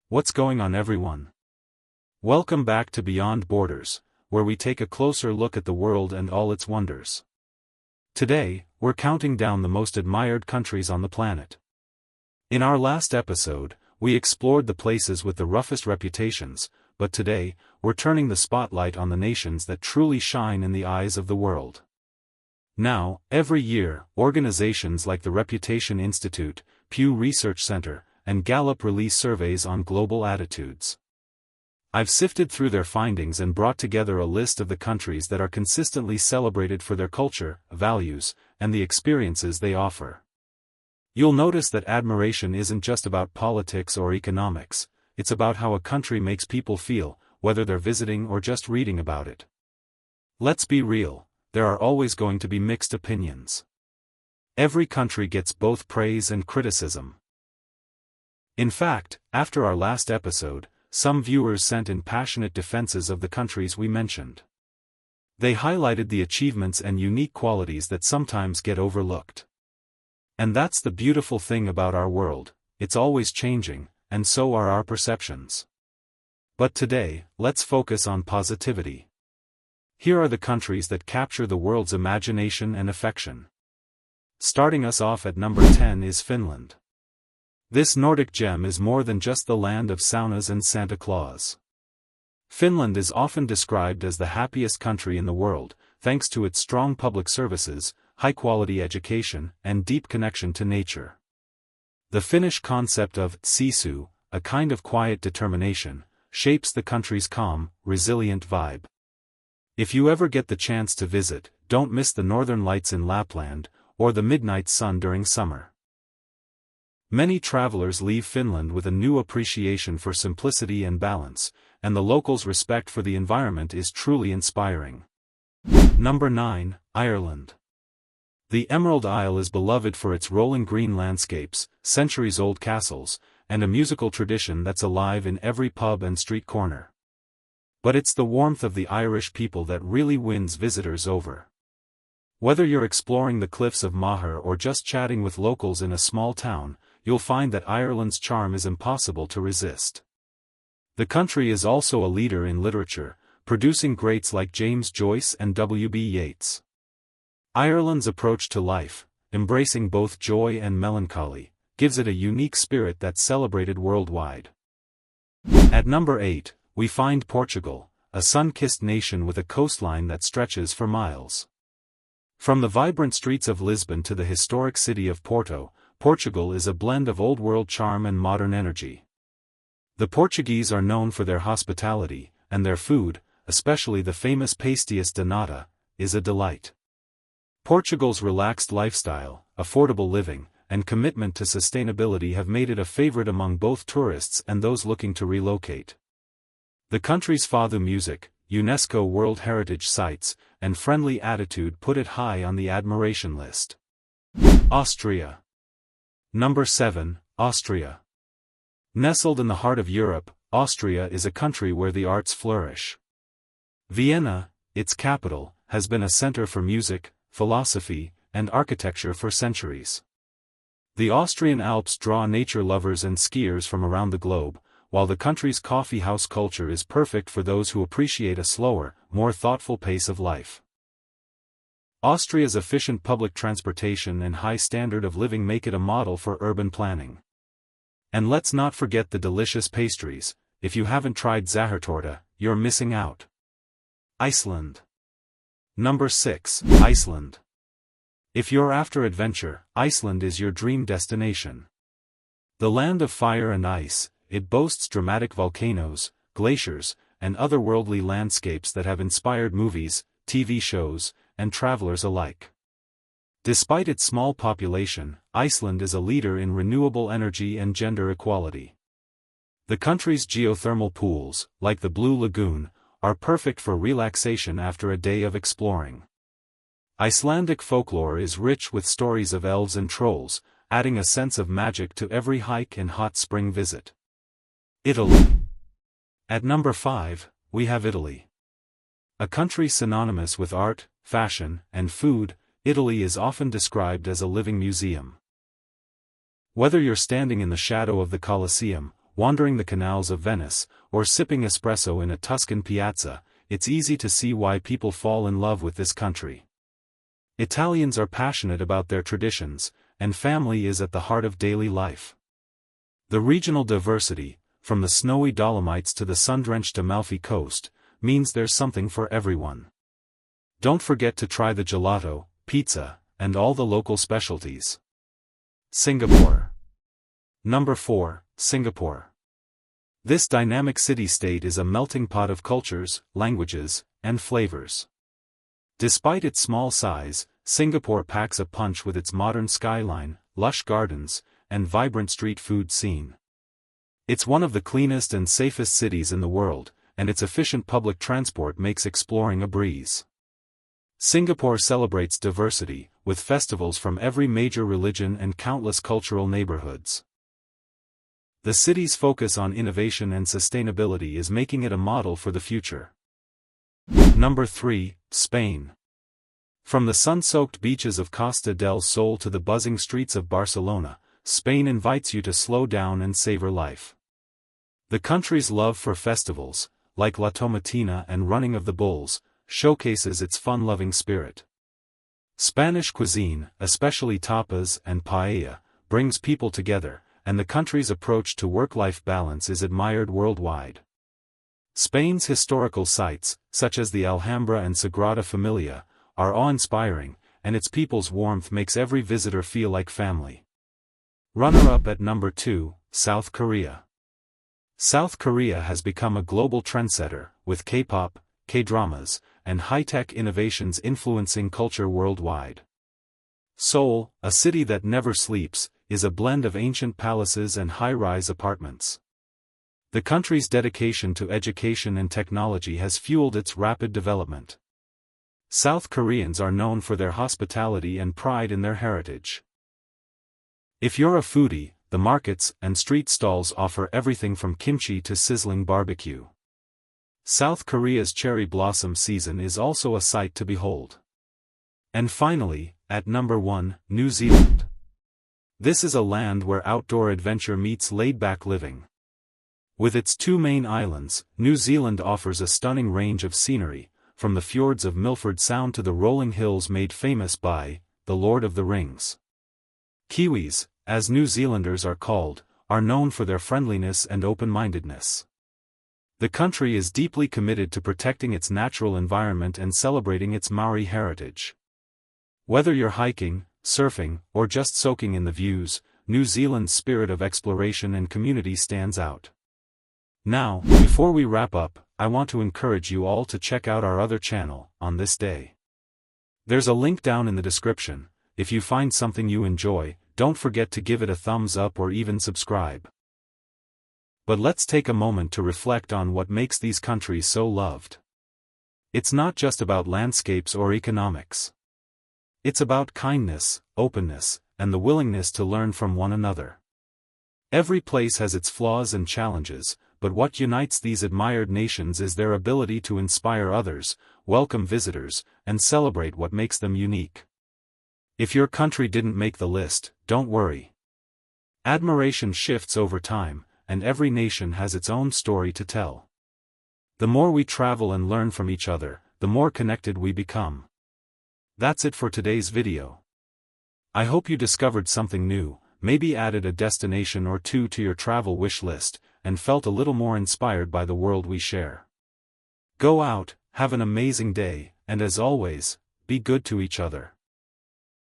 What's going on, everyone? Welcome back to Beyond Borders, where we take a closer look at the world and all its wonders. Today, we're counting down the most admired countries on the planet. In our last episode, we explored the places with the roughest reputations, but today, we're turning the spotlight on the nations that truly shine in the eyes of the world. Now, every year, organizations like the Reputation Institute, Pew Research Center, and Gallup release surveys on global attitudes. I've sifted through their findings and brought together a list of the countries that are consistently celebrated for their culture, values, and the experiences they offer. You'll notice that admiration isn't just about politics or economics, it's about how a country makes people feel, whether they're visiting or just reading about it. Let's be real, there are always going to be mixed opinions. Every country gets both praise and criticism. In fact, after our last episode, some viewers sent in passionate defenses of the countries we mentioned. They highlighted the achievements and unique qualities that sometimes get overlooked. And that's the beautiful thing about our world, it's always changing, and so are our perceptions. But today, let's focus on positivity. Here are the countries that capture the world's imagination and affection. Starting us off at number 10 is Finland. This Nordic gem is more than just the land of saunas and Santa Claus. Finland is often described as the happiest country in the world, thanks to its strong public services, high-quality education, and deep connection to nature. The Finnish concept of sisu, a kind of quiet determination, shapes the country's calm, resilient vibe. If you ever get the chance to visit, don't miss the northern lights in Lapland, or the midnight sun during summer. Many travelers leave Finland with a new appreciation for simplicity and balance, and the locals' respect for the environment is truly inspiring. Number 9, Ireland. The Emerald Isle is beloved for its rolling green landscapes, centuries-old castles, and a musical tradition that's alive in every pub and street corner. But it's the warmth of the Irish people that really wins visitors over. Whether you're exploring the cliffs of Moher or just chatting with locals in a small town, you'll find that Ireland's charm is impossible to resist. The country is also a leader in literature, producing greats like James Joyce and W.B. Yeats. Ireland's approach to life, embracing both joy and melancholy, gives it a unique spirit that's celebrated worldwide. At number 8, we find Portugal, a sun-kissed nation with a coastline that stretches for miles. From the vibrant streets of Lisbon to the historic city of Porto, Portugal is a blend of old-world charm and modern energy. The Portuguese are known for their hospitality, and their food, especially the famous pastéis de nata, is a delight. Portugal's relaxed lifestyle, affordable living, and commitment to sustainability have made it a favorite among both tourists and those looking to relocate. The country's fado music, UNESCO World Heritage Sites, and friendly attitude put it high on the admiration list. Austria. Number 7, Austria. Nestled in the heart of Europe, Austria is a country where the arts flourish. Vienna, its capital, has been a center for music, philosophy, and architecture for centuries. The Austrian Alps draw nature lovers and skiers from around the globe, while the country's coffee house culture is perfect for those who appreciate a slower, more thoughtful pace of life. Austria's efficient public transportation and high standard of living make it a model for urban planning. And let's not forget the delicious pastries. If you haven't tried Zahortorta, you're missing out. Iceland. Number 6, Iceland. If you're after adventure, Iceland is your dream destination. The land of fire and ice, it boasts dramatic volcanoes, glaciers, and otherworldly landscapes that have inspired movies, TV shows, and travelers alike. Despite its small population, Iceland is a leader in renewable energy and gender equality. The country's geothermal pools, like the Blue Lagoon, are perfect for relaxation after a day of exploring. Icelandic folklore is rich with stories of elves and trolls, adding a sense of magic to every hike and hot spring visit. Italy. At number 5, we have Italy. A country synonymous with art, fashion, and food, Italy is often described as a living museum. Whether you're standing in the shadow of the Colosseum, wandering the canals of Venice, or sipping espresso in a Tuscan piazza, it's easy to see why people fall in love with this country. Italians are passionate about their traditions, and family is at the heart of daily life. The regional diversity, from the snowy Dolomites to the sun-drenched Amalfi Coast, means there's something for everyone. Don't forget to try the gelato, pizza, and all the local specialties. Singapore. Number 4, Singapore. This dynamic city-state is a melting pot of cultures, languages, and flavors. Despite its small size, Singapore packs a punch with its modern skyline, lush gardens, and vibrant street food scene. It's one of the cleanest and safest cities in the world, and its efficient public transport makes exploring a breeze. Singapore celebrates diversity, with festivals from every major religion and countless cultural neighborhoods. The city's focus on innovation and sustainability is making it a model for the future. Number 3, Spain. From the sun-soaked beaches of Costa del Sol to the buzzing streets of Barcelona, Spain invites you to slow down and savor life. The country's love for festivals, like La Tomatina and Running of the Bulls, showcases its fun-loving spirit. Spanish cuisine, especially tapas and paella, brings people together, and the country's approach to work-life balance is admired worldwide. Spain's historical sites, such as the Alhambra and Sagrada Familia, are awe-inspiring, and its people's warmth makes every visitor feel like family. Runner-up at number 2, South Korea. South Korea has become a global trendsetter, with K-pop, K-dramas, and high-tech innovations influencing culture worldwide. Seoul, a city that never sleeps, is a blend of ancient palaces and high-rise apartments. The country's dedication to education and technology has fueled its rapid development. South Koreans are known for their hospitality and pride in their heritage. If you're a foodie, the markets and street stalls offer everything from kimchi to sizzling barbecue. South Korea's cherry blossom season is also a sight to behold. And finally, at number 1, New Zealand. This is a land where outdoor adventure meets laid-back living. With its 2 main islands, New Zealand offers a stunning range of scenery, from the fjords of Milford Sound to the rolling hills made famous by The Lord of the Rings. Kiwis, as New Zealanders are called, are known for their friendliness and open-mindedness. The country is deeply committed to protecting its natural environment and celebrating its Maori heritage. Whether you're hiking, surfing, or just soaking in the views, New Zealand's spirit of exploration and community stands out. Now, before we wrap up, I want to encourage you all to check out our other channel, On This Day. There's a link down in the description. If you find something you enjoy, don't forget to give it a thumbs up or even subscribe. But let's take a moment to reflect on what makes these countries so loved. It's not just about landscapes or economics. It's about kindness, openness, and the willingness to learn from one another. Every place has its flaws and challenges, but what unites these admired nations is their ability to inspire others, welcome visitors, and celebrate what makes them unique. If your country didn't make the list, don't worry. Admiration shifts over time, and every nation has its own story to tell. The more we travel and learn from each other, the more connected we become. That's it for today's video. I hope you discovered something new, maybe added a destination or 2 to your travel wish list, and felt a little more inspired by the world we share. Go out, have an amazing day, and as always, be good to each other.